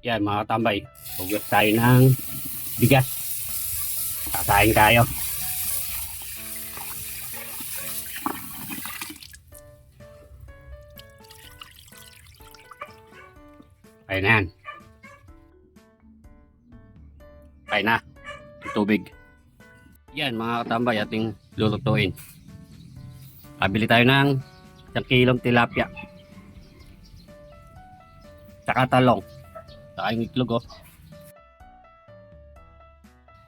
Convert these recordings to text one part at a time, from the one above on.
Yan mga tambay, hugas tayo ng bigas. Kasain tayo. Ayun na yan. Ayun na. Yung tubig. Yan mga katambay, ating lulutuin. Kabili tayo ng 1 kilong tilapia. Tsaka talong. Tsaka yung itlog oh.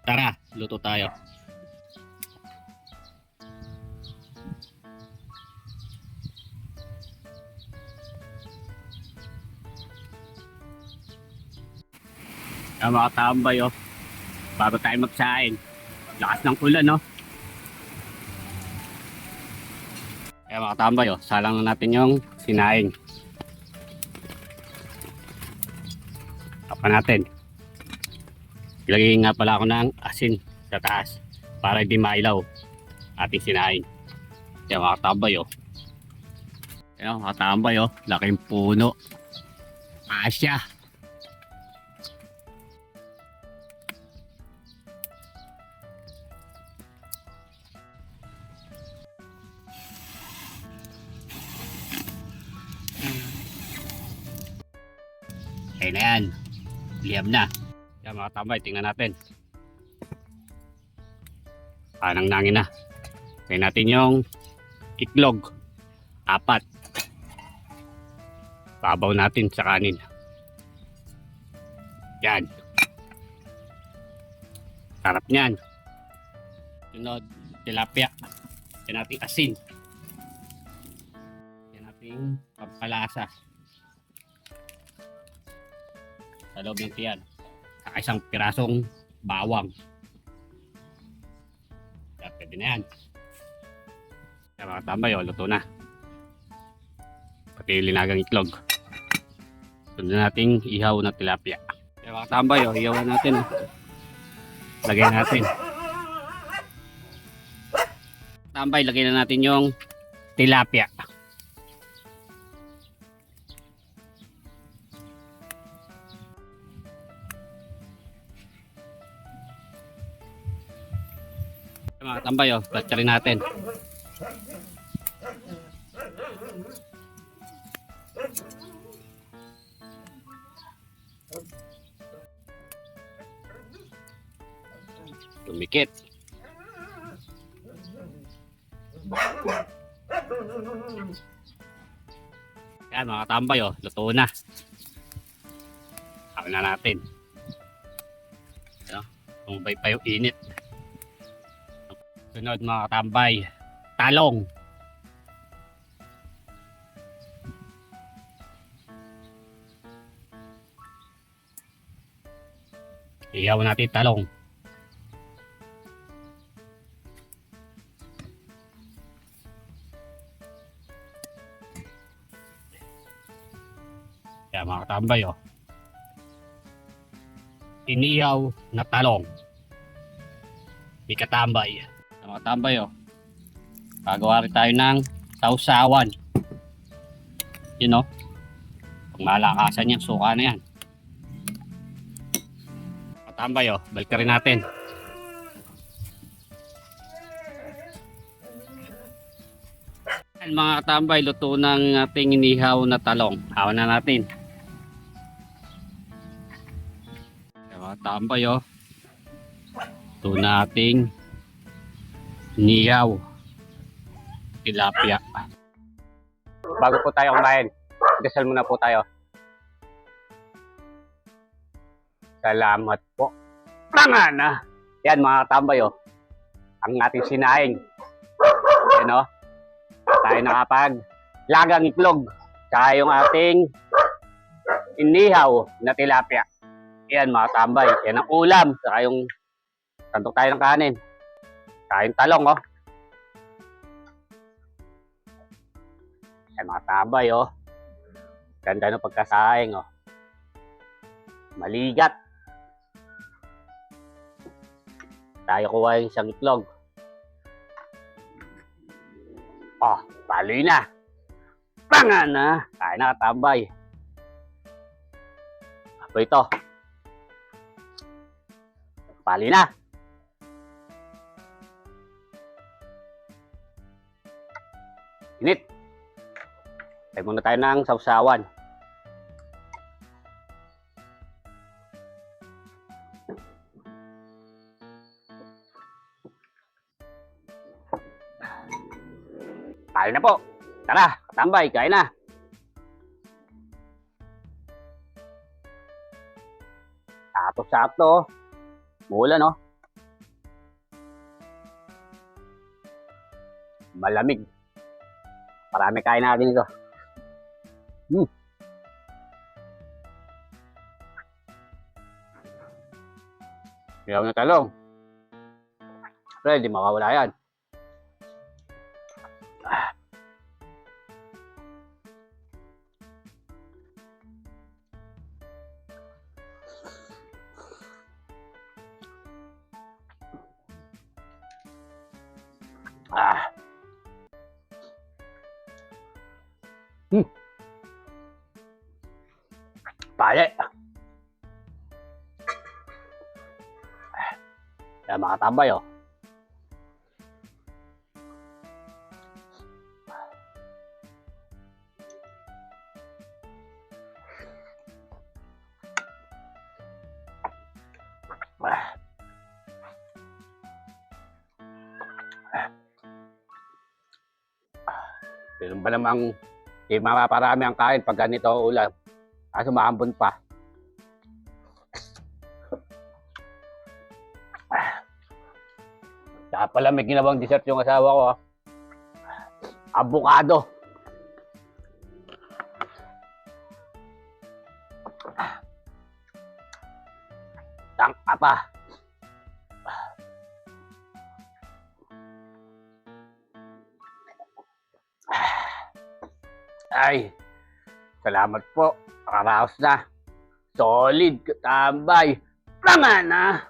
Tara, luto tayo. Yan mga katambay oh. Bago tayo magsain. Lakas ng ulan no. Kaya mga katambay oh, salang na natin yung sinaing. Tapan natin. Ilagay nga pala ako ng asin sa taas para hindi mailaw ating sinaing. Kaya mga katambay oh. Kaya mga katambay oh, laking puno. Asya. Ayun na yan. Liyam na. Yan mga tambay, tingnan natin. Anang nangin na. Kaya natin yung itlog. 4. Babaw natin sa kanin. Yan. Sarap niyan. Sunod, tilapia. Yan natin asin. Yan natin pampalasa. Sa loob ng tiyan. Saka isang pirasong bawang. Kaya pwede na yan. Kaya mga tambay o, luto na. Pati yung linagang itlog. Sunod nating ihaw na tilapia. Kaya mga tambay o, ihawan natin o. Lagay natin. Tambay, lagay na natin yung tilapia. Mga tambay oh, battery natin. Tumikit. Yan mga tambay oh, luto na. Hawain na natin. Tumbay pa yung init. Sunod mga katambay, talong. Ihaw natin talong. Kaya mga katambay oh. Inihaw na talong. May katambay. Mga tambay oh. Gagawa rin tayo ng sausawan. Yun oh. Pag malakasan yan, suka na yan. Mga tambay oh, balik rin natin. Yan mga tambay, luto ng ating inihaw na talong. Hawan na natin. Yan mga tambay oh. Luto na ating niyaw tilapia. Bago po tayo kumain, dasal muna po tayo. Salamat po. Tanga na. Yan mga tambay oh. Ang ating sinaing. Yan oh. Tayo nakapag lagang itlog. Tsaka yung ating inihaw na tilapia. Yan mga tambay. Yan ang ulam. Tsaka yung tantok tayo ng kanin. Kain talong oh. Ay mga tabay oh. Ganda ng pagkasaing oh. Maligat. Tayo kuha yung isang itlog. Oh, paloy na. Tanga na. Kain na katambay. O ito. Pali na. Init. Tayo muna tayo ng sausawan. Pali na po. Tara, katambay, kain na. Sakto-sakto. Mula, no? Malamig. Marami kain natin ito. Ilaw na talong. Pero hindi makawala yan. Pali. Yan mga tambay, oh. Ganun ba namang mapaparami ang kain pag ganito ang ulam? Kaso maambon pa. Kaya pala may ginawang dessert yung asawa ko. Avocado. Tangka pa. Ay, salamat po. Nakaraos na. Solid, katambay. Tama na.